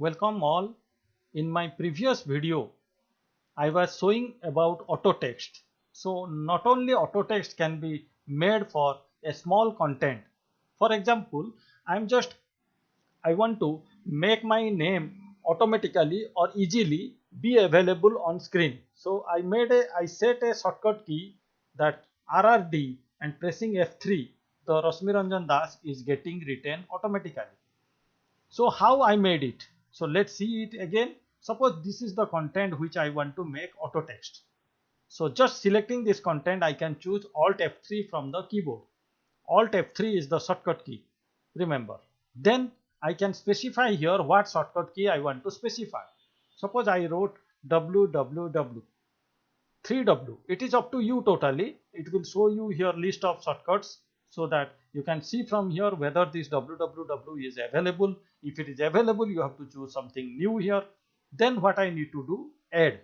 Welcome all. In my previous video, I was showing about auto text. So not only auto text can be made for a small content. For example, I want to make my name automatically or easily be available on screen. So I set a shortcut key that RRD and pressing F3, the Rashmiranjan Das is getting written automatically. So how I made it? So let's see it again. Suppose this is the content which I want to make auto text. So just selecting this content, I can choose Alt F3 from the keyboard. Alt F3 is the shortcut key. Remember. Then I can specify here what shortcut key I want to specify. Suppose I wrote www. 3W. It is up to you totally. It will show you here list of shortcuts so that you can see from here whether this www is available. If it is available, you have to choose something new here. Then what I need to do? Add.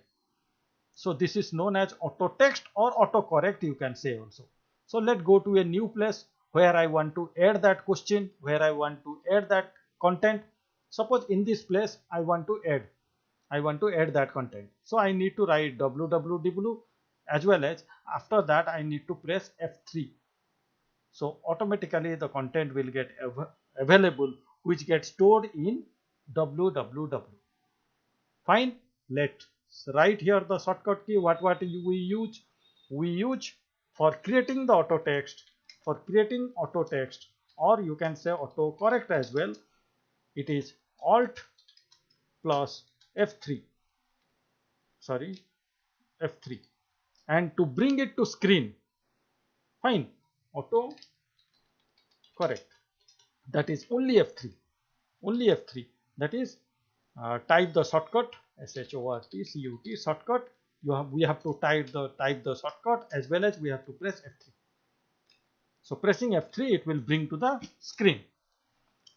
So this is known as auto text or autocorrect, you can say also. So let's go to a new place where I want to add that question, where I want to add that content. Suppose in this place I want to add that content. So I need to write www as well as after that I need to press F3. So automatically the content will get available which gets stored in www. Fine. Let's write here the shortcut key. What we use? We use for creating the auto text. For creating auto text, or you can say autocorrect as well. It is Alt plus F3. Sorry, F3. And to bring it to screen, fine, auto correct, that is only F3, that is type the shortcut SHORTCUT shortcut. We have to type the shortcut as well as we have to press F3. So pressing F3 it will bring to the screen.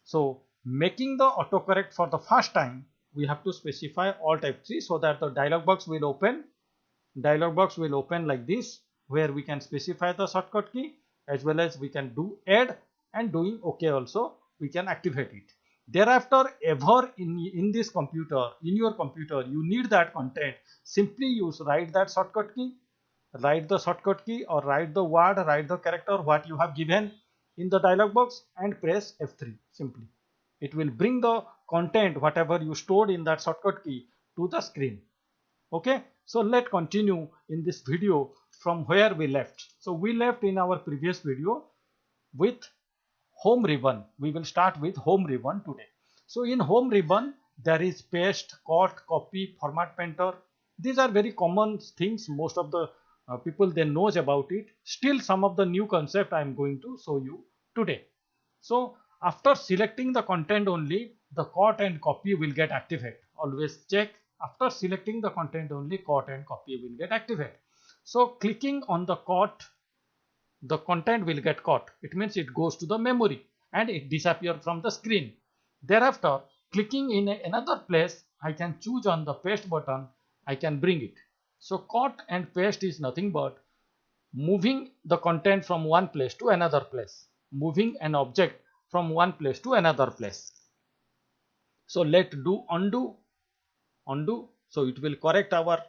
So making the autocorrect for the first time, we have to specify Alt F3 so that the dialog box will open. Dialog box will open like this, where we can specify the shortcut key as well as we can do add, and doing OK also we can activate it. Thereafter, ever in this computer, in your computer, you need that content, simply write that shortcut key, write the shortcut key or write the word, write the character what you have given in the dialog box and press F3 simply. It will bring the content whatever you stored in that shortcut key to the screen. Okay, so let's continue in this video from where we left. So we left in our previous video with home ribbon. We will start with home ribbon today. So in home ribbon there is paste, cut, copy, format painter. These are very common things. Most of the people they knows about it. Still some of the new concept I am going to show you today. So after selecting the content only, the cut and copy will get activated. Always check. After selecting the content only, cut and copy will get activated. So clicking on the cut, the content will get cut. It means it goes to the memory and it disappears from the screen. Thereafter, clicking in another place, I can choose on the paste button. I can bring it. So cut and paste is nothing but moving the content from one place to another place, moving an object from one place to another place. So let's do undo. So it will correct our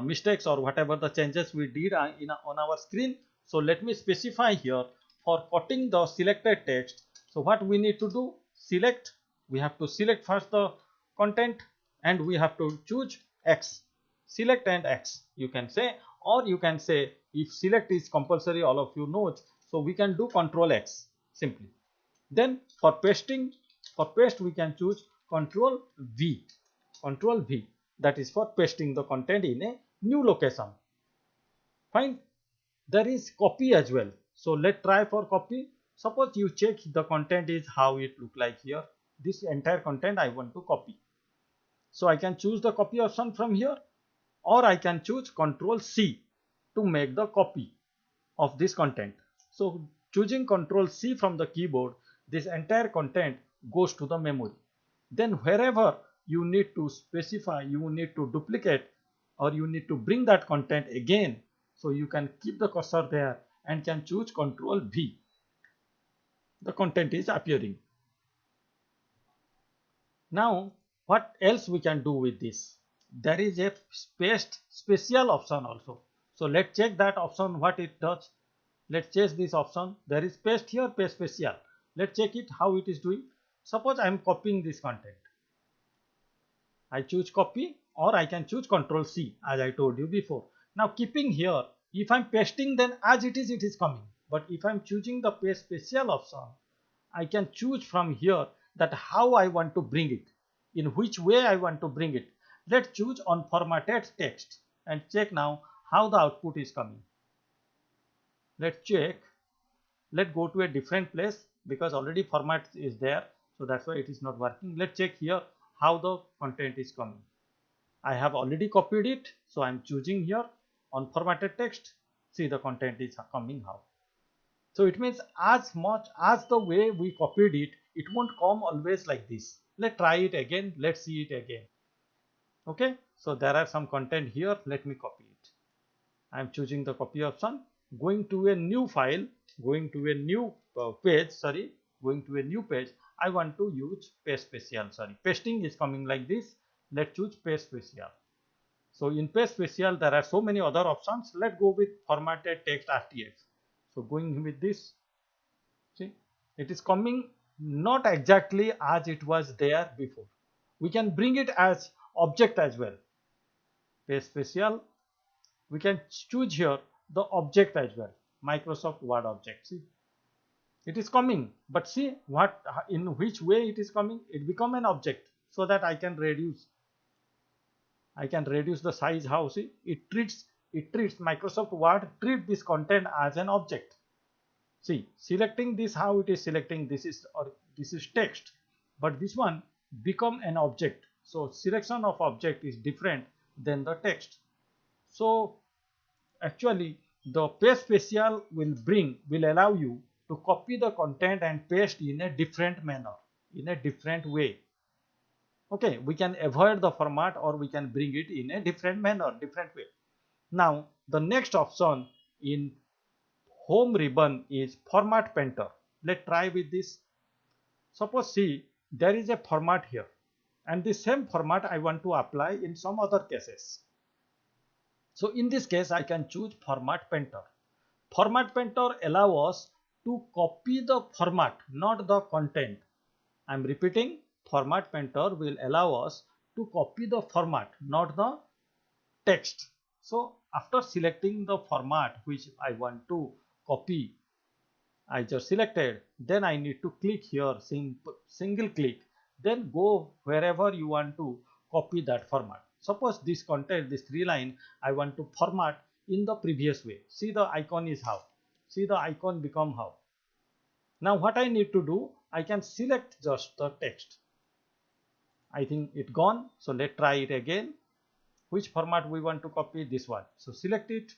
mistakes or whatever the changes we did on our screen. So let me specify here for cutting the selected text. So what we need to do? Select. We have to select first the content and we have to choose X. Select and X you can say, or you can say if select is compulsory, all of you know, so we can do Control X simply. Then for pasting, for paste we can choose Control V. Control V, that is for pasting the content in a new location. Fine. There is copy as well. So let's try for copy. Suppose you check the content is how it look like here. This entire content I want to copy. So I can choose the copy option from here, or I can choose Control C to make the copy of this content. So choosing Control C from the keyboard, this entire content goes to the memory. Then wherever you need to specify, you need to duplicate or you need to bring that content again, so you can keep the cursor there and can choose Control V. The content is appearing. Now What else we can do with this? There is a paste special option also. So let's check that option, what it does. Let's check this option. There is paste here, paste special. Let's check it, how it is doing. Suppose I am copying this content. I choose copy, or I can choose Ctrl C as I told you before. Now keeping here, if I am pasting, then as it is coming. But if I am choosing the paste special option, I can choose from here that how I want to bring it, in which way I want to bring it. Let's choose on formatted text and check now how the output is coming. Let's check. Let's go to a different place because already format is there, so that's why it is not working. Let's check here how the content is coming. I have already copied it, so I'm choosing here on formatted text. See, the content is coming how. So it means as much as the way we copied it, it won't come always like this. Let's try it again. Let's see it again. Okay, so there are some content here. Let me copy it. I'm choosing the copy option, going to a new file, going to a new page, going to a new page. I want to use paste special, pasting is coming like this. Let's choose paste special. So in paste special, there are so many other options. Let's go with formatted text RTF. So going with this, see, it is coming not exactly as it was there before. We can bring it as object as well. Paste special, we can choose here the object as well. Microsoft Word object. See, it is coming, but see what, in which way it is coming. It become an object, so that I can reduce the size. How? See, it treats Microsoft Word treat this content as an object. See, selecting this, how it is selecting, this is text, but this one become an object. So selection of object is different than the text. So actually the paste special will allow you to copy the content and paste in a different manner, in a different way. Okay, we can avoid the format, or we can bring it in a different manner, different way. Now the next option in home ribbon is format painter. Let's try with this. Suppose, see, there is a format here, and the same format I want to apply in some other cases. So in this case, I can choose format painter. Format painter allows us to copy the format, not the content. I am repeating, format painter will allow us to copy the format, not the text. So after selecting the format which I want to copy, I just selected, then I need to click here, single click, then go wherever you want to copy that format. Suppose this content, this 3 line, I want to format in the previous way. See, the icon is how. See, the icon become how. Now what I need to do, I can select just the text. I think it gone. So let's try it again. Which format we want to copy? This one. So select it,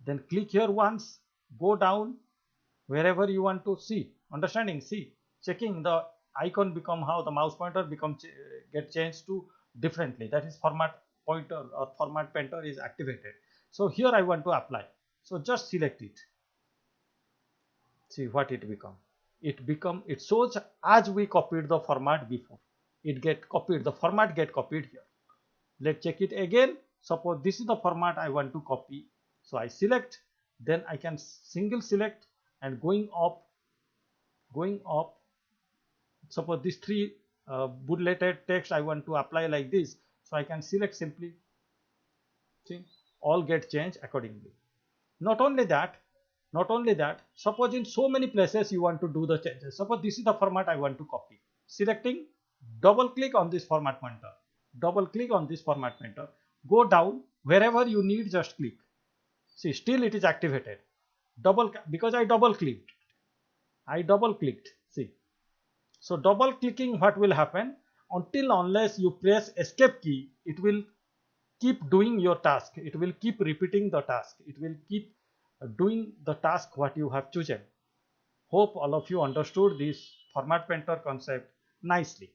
then click here once, go down wherever you want to see. Understanding? See, checking the icon become how, the mouse pointer get changed to differently. That is format pointer or format painter is activated. So here I want to apply. So just select it. See what it become. It shows as we copied the format before. It get copied. The format get copied here. Let's check it again. Suppose this is the format I want to copy. So I select, then I can single select and going up. Suppose this 3 bulleted text I want to apply like this. So I can select simply. See, all get changed accordingly. Not only that, suppose in so many places you want to do the changes. Suppose this is the format I want to copy. Selecting, double click on this format pointer. Double click on this format pointer. Go down wherever you need, just click. See, still it is activated. Because I double clicked. See. So double clicking, what will happen? Unless you press escape key, it will keep doing your task. It will keep repeating the task. It will keep doing the task what you have chosen. Hope all of you understood this format painter concept nicely.